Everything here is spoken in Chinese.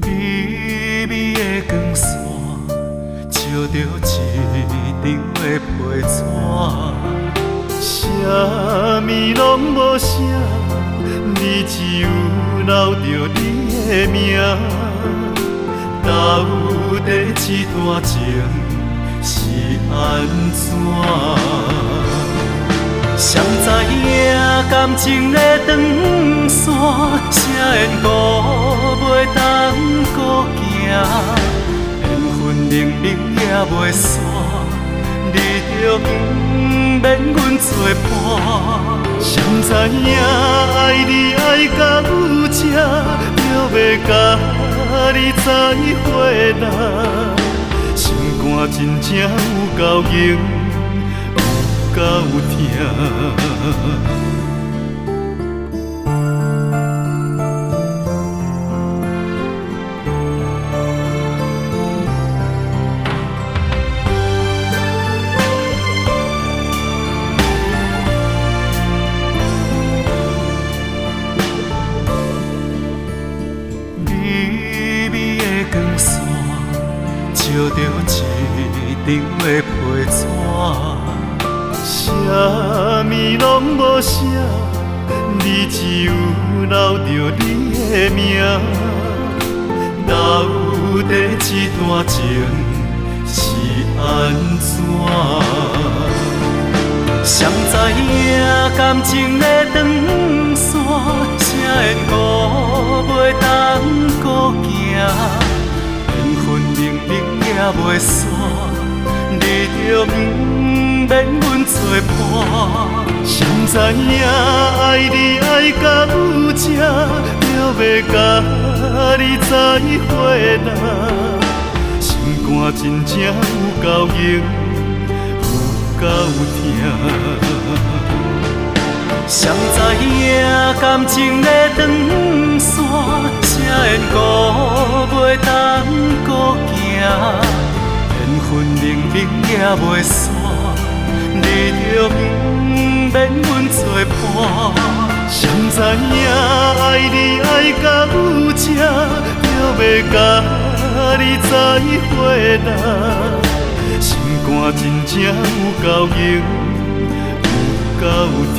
微微的光线，照着一张的皮纸，啥物拢无写，你只有留着你的名。到底这段情是安怎？谁知影感情的长线，啥缘故袂当搁行？缘分明明也袂散，你就不免阮作伴。谁知影爱你爱到有这，就要甲你再会啦。心肝真正有够硬。够疼。微微的光线，照着一张的皮纸。啥物拢无写，你只有留着你的名。到底这段情是安怎？谁知影感情的长线，啥缘故袂当搁行？缘分明明也袂散，你就不免阮作伴。谁知影爱你爱到有这，就要甲你再会啦。心肝真正有够硬，有够疼。谁知影感情的长线，啥缘故袂当搁行？缘分明明也袂散，你就不免阮作伴。谁知影爱你爱到有这，就要甲你再会啦。心肝真正有够硬，有够疼。